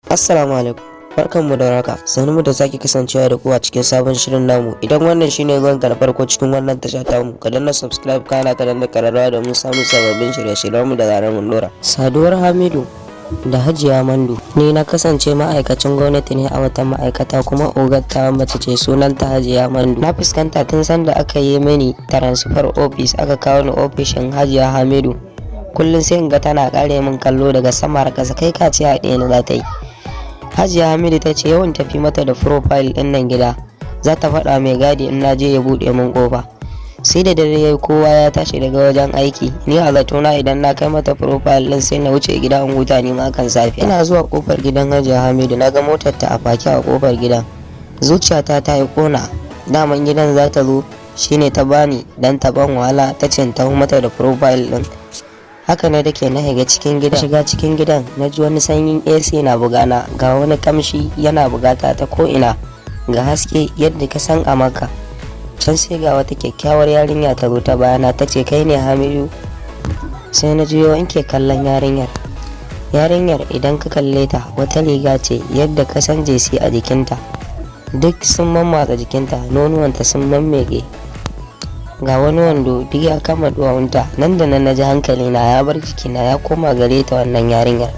Assalamu alaikum. Barkanmu da warhaka. Sannu da sake kasancewa da ku a cikin sabon shirin namu. Idan wannan shine zuwanka na farko cikin wannan tasha ta mu, ka danna subscribe kana ka danna kararrawa domin samun sababbin shirye-shiryen mu da zarar mun dora. Saduwar Hamidu da Hajiya Mandu. Ni na kasance ma'aikacin gwamnati ne a wata ma'aikata kuma ogatta mace ce sunanta Hajiya Mandu. Na fuskanta tun sanda aka yi mini transfer office aka kawo ni ofishin Hajiya Hamidu. Kullum sai in ga tana kare min kallo daga sama har ƙasa, kai ka ce haɗe ni za ta yi. Hajiya Hamidu ta ce yawan tafi mata da profile ɗin nan gida, za ta faɗa mai gadi in na je ya buɗe min ƙofa. Sai da dare yayi kowa ya tashi daga wajen aiki, ni a zatona idan na kai mata profile ɗin sai na wuce gida in huta ni ma kan safiya. Ina zuwa ƙofar gidan Hajiya Hamidu na ga motar ta a faki a ƙofar gidan. Zuciyata ta yi ƙona, daman gidan za ta zo shine ta bani dan ta ban wahala ta ce ta mata da profile ɗin. Haka ne da ke na shiga cikin gidan na ji wani sanyin AC na bugana, ga wani kamshi yana bugata ta ko'ina, ga haske yadda ka san a Makka. Can sai ga wata kyakkyawar yarinya ta zo ta bayana ta ce kai ne Hamidu. Sai na juyo in ke kallon yarinyar idan ka kalle ta wata riga ce yadda ka san jesi a jikinta, duk sun mammatsa jikinta, nonuwanta sun mammeke, ga wani wando duk ya kama duwawunta. Nan da nan na ji hankali na ya bar jikina ya koma gare ta wannan yarinyar.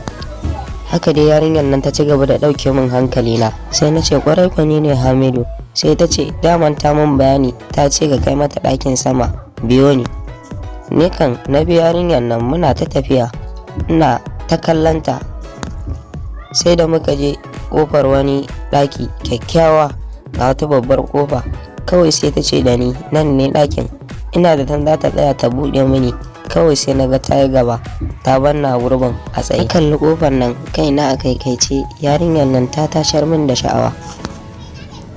Haka dai yarinyar nan ta ci gaba da ɗauke min hankali na. Sai na ce kwarai kwani ne Hamidu. Sai ta ce daman ta min bayani, ta ce ga kai mata ɗakin sama, biyo ni. Ni kan na bi yarinyar nan muna ta tafiya ina ta kallanta. Sai da muka je ƙofar wani ɗaki kyakkyawa, ga wata babbar ƙofa. Kawai sai ta ce da ni nan ne ɗakin, ina da tan za ta tsaya ta buɗe mini. Kawai sai na ga ta yi gaba ta banna gurbin a tsaye. Kalli ƙofar nan kaina a kaikaice, yarinyar nan ta tashar min da sha'awa.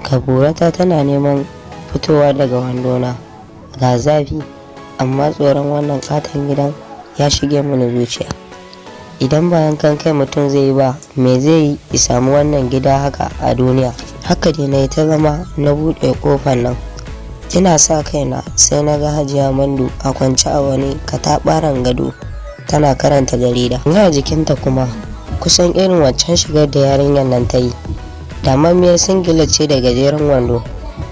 Kaburata tana neman fitowa daga wandona, ga zafi amma tsoron wannan katon gidan ya shige mini zuciya. Idan bayan kan kai mutum zai yi ba, me zai yi samu wannan gida haka a duniya? Haka dai na yi ta zama na buɗe ƙofar nan, ina sa kaina sai na ga Hajiya Mandu a kwance a wani kataɓaran gado tana karanta jarida. Ga jikinta kuma kusan irin waccan shigar da yarinyar nan ta yi, damammiyar singila ce da gajeren wando,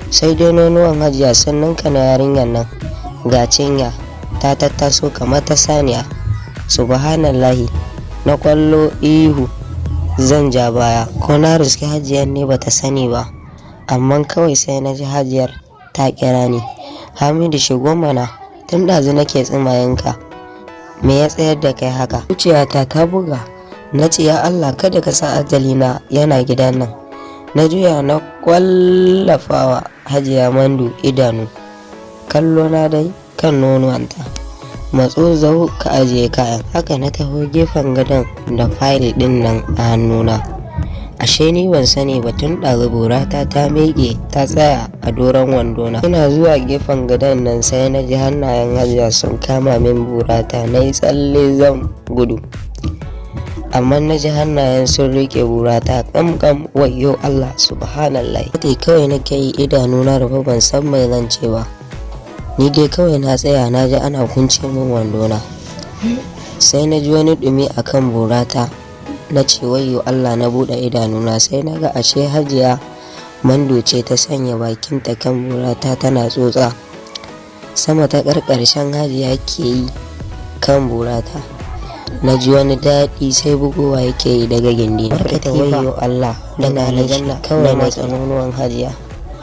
sai dai nonuwan Hajiya sun ninka na yarinyar nan, ga cinya ta tattaso kamar ta saniya. Subhanallahi, na kwallo ihu zan ja baya ko na riski Hajiyar ne bata sani ba, amma kawai sai na ji Hajiyar ta kira ni. Hamidu shigo mana, tun ɗazu nake tsimayenka, me ya tsayar da kai haka? Zuciyata ta buga, na ce ya Allah kada ka sa ajalina yana gidan nan. Na juya na kwallafawa Hajiya Mandu idanu, kallo na dai kan nonuwanta. Matso zau ka ajiye kayan. Haka na taho gefen gadon da fayil din nan a hannuna. Ashe ni ban sani ba tun ɗazu burata ta mege ta tsaya a doron wandona. Ina zuwa gefen gadon nan sai na ji hannayen Hajiya sun kama min burata, na yi tsalle zan gudu, amma na ji hannayen sun rike burata kamkam. Wayyo Allah, subhanallah. Sai kawai nake yi idanuna rufe, ban san mai zan ce ba. Ni dai kawai na tsaya na ji ana kunce min wandona. Sai na ji wani dumi a kan burata, na ce wayyo Allah, na buɗe idanuna sai na ga ashe Hajiya Mandu ce ta sanya bakinta kan burata tana tsotsa. Sama ta ƙarƙarshen Hajiya ke yi kan burata. Na ji wani daɗi sai bugowa yake yi daga gindi. Barkata wayyo Allah, ina aljanna kawai na tsanonuwan Hajiya.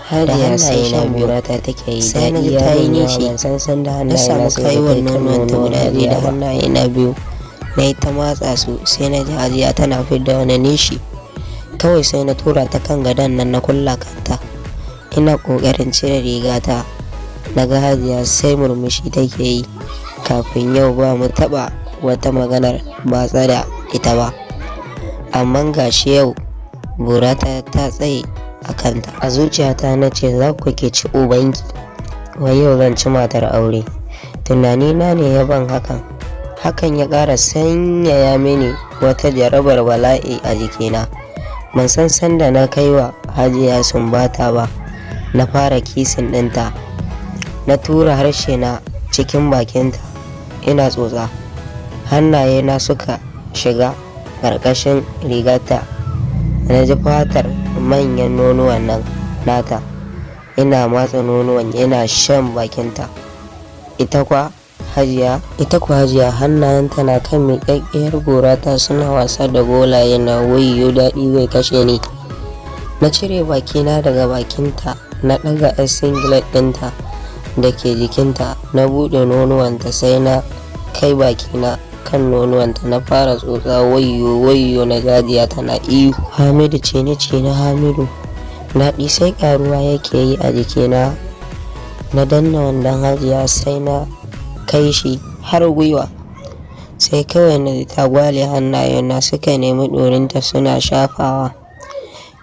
Hajiya sai na burata take yi, sai na ji ta yi nishi. San da hannaye na kai wannan nonuwanta guda biyu da hannaye na biyu, na yi ta matsa su sai na ji Hajiya tana fidda wani nishi. Kawai sai na tura ta kan gadon nan na kulla kanta. Ina ƙoƙarin cire rigata, na ga Hajiya sai murmushi take yi. Kafin yau ba mu taɓa wata maganar batsa da ita ba, amma gashi yau burata ta tsaye a kanta. A zuciyata na ce za ku ke ci ubanki, wai yau zan ci matar aure. Tunanina ne ya ban hakan ya ƙara sanyaya mini wata jarabar bala'i a jikina. Ban san sanda na kai wa Hajiya sumbata ba, na fara kisin ɗinta, na tura harshe na cikin bakinta ina tsotsa. Hannaye na suka shiga ƙarƙashin rigarta na ji fatar manyan nonuwan nan nata, ina matsa nonuwan ina shan bakinta. Ita kwa hajiya hannayenta na kan miƙaƙƙiyar gorata suna wasa da golaye na wayyo daɗi zai kashe ni. Na cire bakina daga bakinta, na ɗaga yar singlet ɗinta da ke jikinta, na buɗe nonuwanta sai na kai bakina kan nonuwanta na fara tsotsa. Wayyo na jajiya tana ihu. Hamidu ce na Hamidu. Daɗi sai ƙaruwa yake yi a jikina. Na danna wandon hajiya sai na kai shi har gwiwa, sai kawai na ji ta gwale hannayena suka nemi ɗorinta suna shafawa.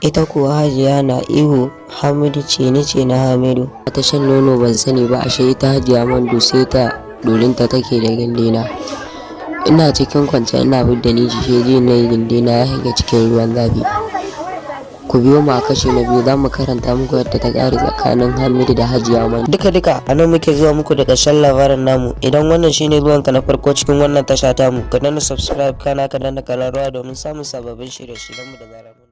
Ita kuwa hajiya na ihu. Hamidu ce na Hamidu. Ta shan nono ban sani ba, ashe ita hajiya Mando sai ta ɗorinta take da gindina. Ina cikin kwance ina fidda ni ji na gindina ya shiga cikin ruwan zafi. Ku biyo mu a kashi na biyu, za mu karanta muku yadda ta ƙare tsakanin Hamidu da hajiya Mando. Duka a nan muke zuwa muku da ƙarshen labarin namu. Idan wannan shine zuwanka na farko cikin wannan tasha tamu, ka danna subscribe kana ka danna ƙararrawa domin samun sababbin shirye-shiryenmu da zarar